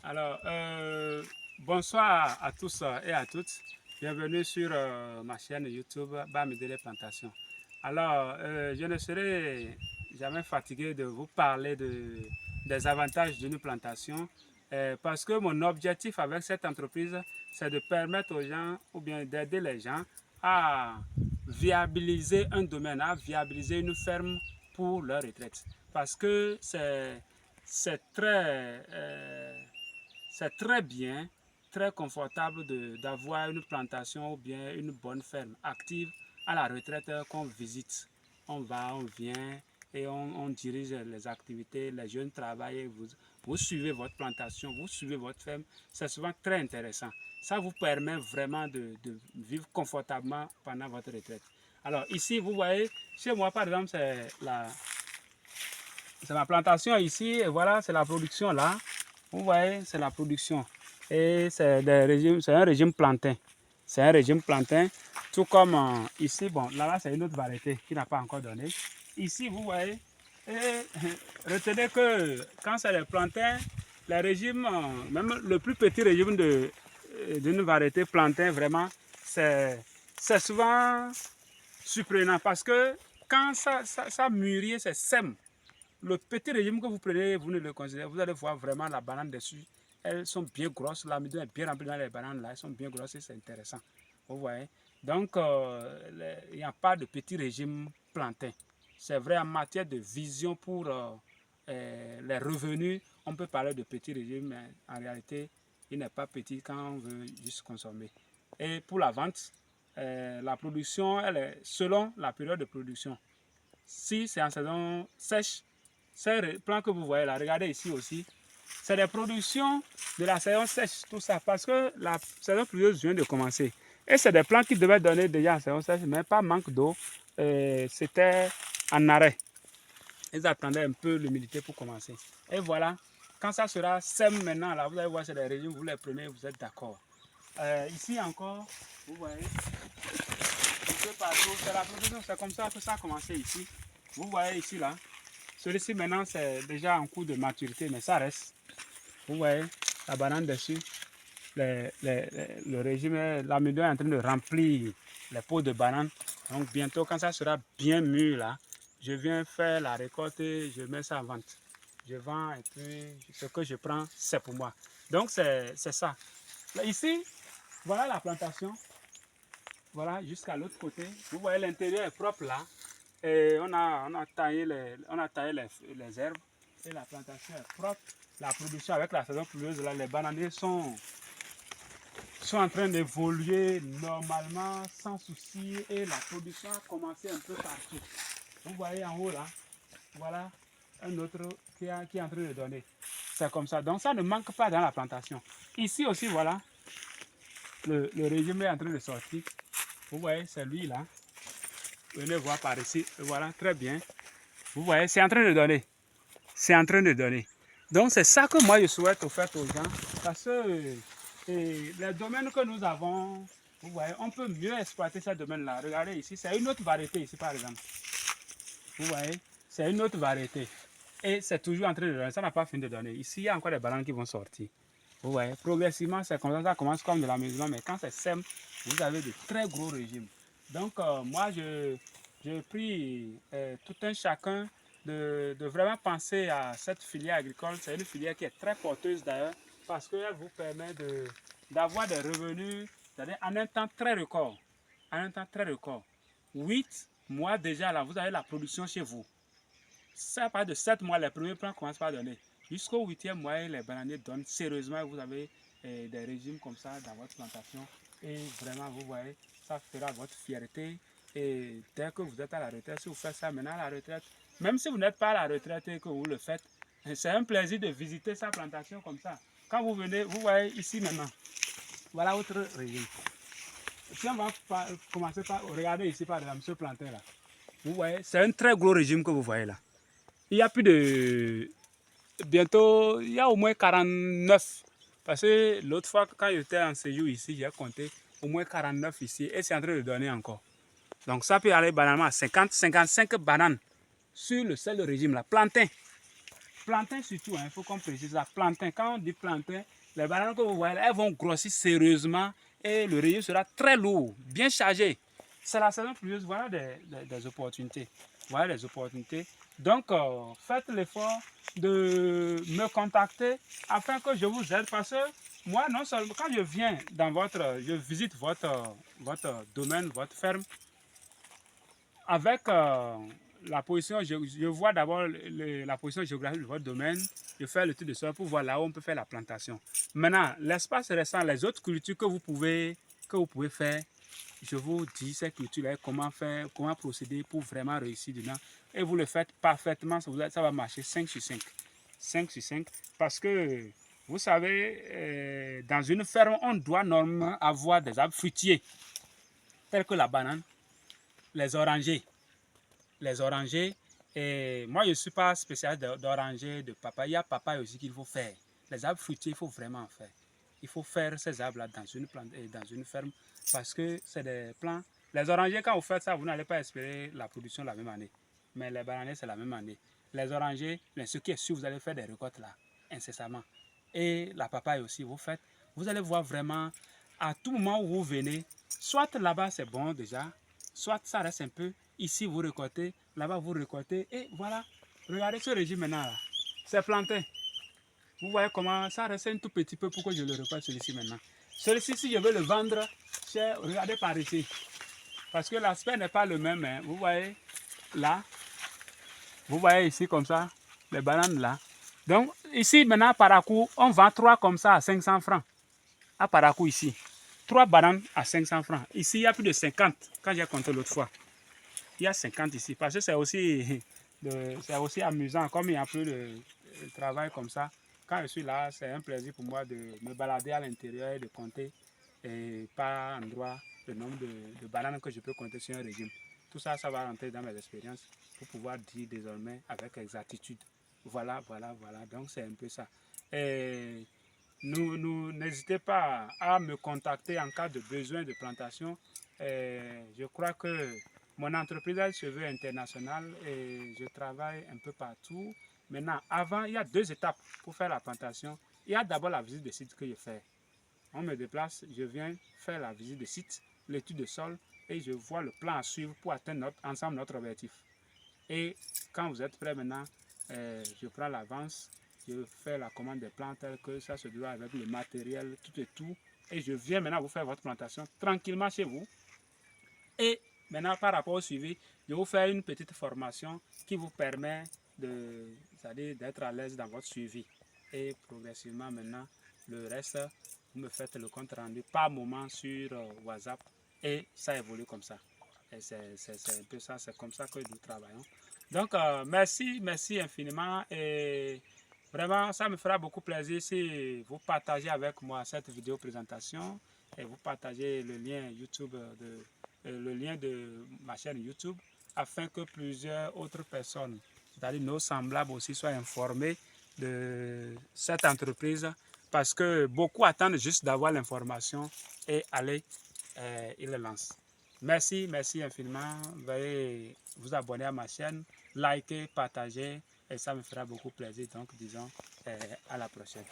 Alors, bonsoir à tous et à toutes. Bienvenue sur ma chaîne YouTube Bamidele Plantation. Alors, je ne serai jamais fatigué de vous parler des avantages d'une plantation parce que mon objectif avec cette entreprise, c'est de permettre aux gens ou bien d'aider les gens à viabiliser un domaine, à viabiliser une ferme pour leur retraite. Parce que c'est c'est très bien, très confortable d'avoir une plantation ou bien une bonne ferme active à la retraite qu'on visite. On va, on vient et on dirige les activités, les jeunes travaillent, et vous suivez votre plantation, vous suivez votre ferme. C'est souvent très intéressant. Ça vous permet vraiment de vivre confortablement pendant votre retraite. Alors ici, vous voyez, chez moi par exemple, c'est ma plantation ici, et voilà, c'est la production là. Vous voyez, c'est la production. Et c'est un régime plantain. C'est un régime plantain. Tout comme ici, bon, là c'est une autre variété qui n'a pas encore donné. Ici, vous voyez, et retenez que quand c'est les plantains, les régimes, même le plus petit régime d'une variété plantain, vraiment, c'est souvent surprenant parce que quand ça mûrit, c'est sème. Le petit régime que vous prenez, vous ne le considérez, vous allez voir vraiment la banane dessus. Elles sont bien grosses, l'amidon est bien rempli dans les bananes là, elles sont bien grosses et c'est intéressant. Vous voyez. Donc, il n'y a pas de petit régime plantain. C'est vrai en matière de vision pour les revenus, on peut parler de petit régime, mais en réalité, il n'est pas petit quand on veut juste consommer. Et pour la vente, la production, elle est selon la période de production. Si c'est en saison sèche, ces plants que vous voyez là, regardez ici aussi, c'est des productions de la saison sèche, tout ça, parce que la saison pluvieuse vient de commencer. Et c'est des plants qui devaient donner déjà en saison sèche, mais par manque d'eau, c'était en arrêt. Ils attendaient un peu l'humidité pour commencer. Et voilà, quand ça sera sème maintenant, là, vous allez voir, c'est des régions, vous les prenez, vous êtes d'accord. Ici encore, vous voyez, partout, c'est la production, c'est comme ça que ça a commencé ici. Vous voyez ici, là, celui-ci maintenant c'est déjà en cours de maturité, mais ça reste. Vous voyez la banane dessus. Le régime, l'amidon est en train de remplir les pots de banane. Donc bientôt, quand ça sera bien mûr là, je viens faire la récolte et je mets ça en vente. Je vends et puis ce que je prends, c'est pour moi. Donc c'est ça. Là, ici, voilà la plantation. Voilà, jusqu'à l'autre côté. Vous voyez, l'intérieur est propre là. Et on a taillé les herbes et la plantation est propre. La production avec la saison pluvieuse, là, les bananiers sont en train d'évoluer normalement, sans souci. Et la production a commencé un peu partout. Vous voyez en haut là, voilà un autre qui est en train de donner. C'est comme ça. Donc ça ne manque pas dans la plantation. Ici aussi, voilà, le régime est en train de sortir. Vous voyez, c'est lui là. Venez voir par ici. Voilà, très bien. Vous voyez, c'est en train de donner. C'est en train de donner. Donc, c'est ça que moi, je souhaite au fait aux gens. Parce que les domaines que nous avons, vous voyez, on peut mieux exploiter ces domaines-là. Regardez ici, c'est une autre variété ici, par exemple. Vous voyez, c'est une autre variété. Et c'est toujours en train de donner. Ça n'a pas fini de donner. Ici, il y a encore des bananes qui vont sortir. Vous voyez, progressivement, c'est comme ça commence comme de l'amusement. Mais quand c'est sème, vous avez de très gros régimes. Donc, moi, je prie tout un chacun de vraiment penser à cette filière agricole. C'est une filière qui est très porteuse d'ailleurs parce qu'elle vous permet d'avoir des revenus en un temps très record. En un temps très record. 8 mois déjà, là, vous avez la production chez vous. Ça part de 7 mois, les premiers plants commencent par donner. Jusqu'au 8e mois, les bananiers donnent sérieusement. Vous avez des régimes comme ça dans votre plantation. Et vraiment, vous voyez, ça fera votre fierté. Et dès que vous êtes à la retraite, si vous faites ça maintenant à la retraite, même si vous n'êtes pas à la retraite et que vous le faites, c'est un plaisir de visiter sa plantation comme ça. Quand vous venez, vous voyez ici maintenant, voilà votre régime. Si on va commencer par regarder ici par exemple ce plantain là, vous voyez, c'est un très gros régime que vous voyez là. Il y a plus de... Bientôt, il y a au moins 49. Parce que l'autre fois, quand j'étais en séjour ici, j'ai compté au moins 49 ici. Et c'est en train de donner encore. Donc ça peut aller banalement à 50, 55 bananes sur le seul régime là. Plantain. Plantain surtout, il faut qu'on précise ça. Plantain, quand on dit plantain, les bananes que vous voyez, elles vont grossir sérieusement et le régime sera très lourd, bien chargé. C'est la saison pluvieuse, voilà des opportunités. Voilà les opportunités. Donc, faites l'effort de me contacter afin que je vous aide parce que moi, non seulement quand je viens dans je visite votre domaine, votre ferme, avec la position, je vois d'abord la position géographique de votre domaine, je fais le tour de sol pour voir là où on peut faire la plantation. Maintenant, l'espace restant, les autres cultures que vous pouvez faire, je vous dis ces cultures-là, comment faire, comment procéder pour vraiment réussir dedans. Et vous le faites parfaitement, ça va marcher 5 sur 5. 5 sur 5, parce que vous savez, dans une ferme, on doit normalement avoir des arbres fruitiers, tels que la banane, les orangers. Et moi, je ne suis pas spécialiste d'oranger, de papaye. Papaye aussi qu'il faut faire. Les arbres fruitiers, il faut vraiment en faire. Il faut faire ces arbres-là dans une ferme parce que c'est des plants. Les orangers, quand vous faites ça, vous n'allez pas espérer la production la même année. Mais les bananiers, c'est la même année. Les orangers, ce qui est sûr, vous allez faire des récoltes là, incessamment. Et la papaye aussi, vous allez voir vraiment, à tout moment où vous venez, soit là-bas c'est bon déjà, soit ça reste un peu, ici vous récoltez, là-bas vous récoltez, et voilà. Regardez ce régime maintenant là, c'est planté. Vous voyez comment ça reste un tout petit peu pour que je le récolte celui-ci maintenant. Celui-ci, si je veux le vendre, regardez par ici. Parce que l'aspect n'est pas le même. Hein. Vous voyez là, vous voyez ici comme ça, les bananes là. Donc ici maintenant à Parakou, on vend 3 comme ça à 500 francs. À Parakou ici, 3 bananes à 500 francs. Ici, il y a plus de 50 quand j'ai compté l'autre fois. Il y a 50 ici parce que c'est aussi amusant comme il y a plus de travail comme ça. Quand je suis là, c'est un plaisir pour moi de me balader à l'intérieur et de compter par endroit le nombre de bananes que je peux compter sur un régime. Tout ça, ça va rentrer dans mes expériences pour pouvoir dire désormais avec exactitude. Voilà. Donc, c'est un peu ça. Et n'hésitez pas à me contacter en cas de besoin de plantation. Je crois que mon entreprise se veut internationale et je travaille un peu partout. Maintenant, avant, il y a 2 étapes pour faire la plantation. Il y a d'abord la visite de site que je fais. On me déplace, je viens faire la visite de site, l'étude de sol et je vois le plan à suivre pour atteindre ensemble notre objectif. Et quand vous êtes prêt maintenant, je prends l'avance, je fais la commande des plants telles que ça se doit avec le matériel, tout. Et je viens maintenant vous faire votre plantation tranquillement chez vous. Et maintenant, par rapport au suivi, je vous fais une petite formation qui vous permet d'être à l'aise dans votre suivi. Et progressivement, maintenant, le reste, vous me faites le compte rendu par moment sur WhatsApp et ça évolue comme ça. Et c'est un peu ça, c'est comme ça que nous travaillons. Donc, merci infiniment et vraiment, ça me fera beaucoup plaisir si vous partagez avec moi cette vidéo présentation et vous partagez le lien YouTube le lien de ma chaîne YouTube afin que plusieurs autres personnes, c'est-à-dire nos semblables aussi, soient informés de cette entreprise parce que beaucoup attendent juste d'avoir l'information et aller, ils le lancent. Merci infiniment. Veuillez vous abonner à ma chaîne, liker, partager et ça me fera beaucoup plaisir. Donc, disons à la prochaine.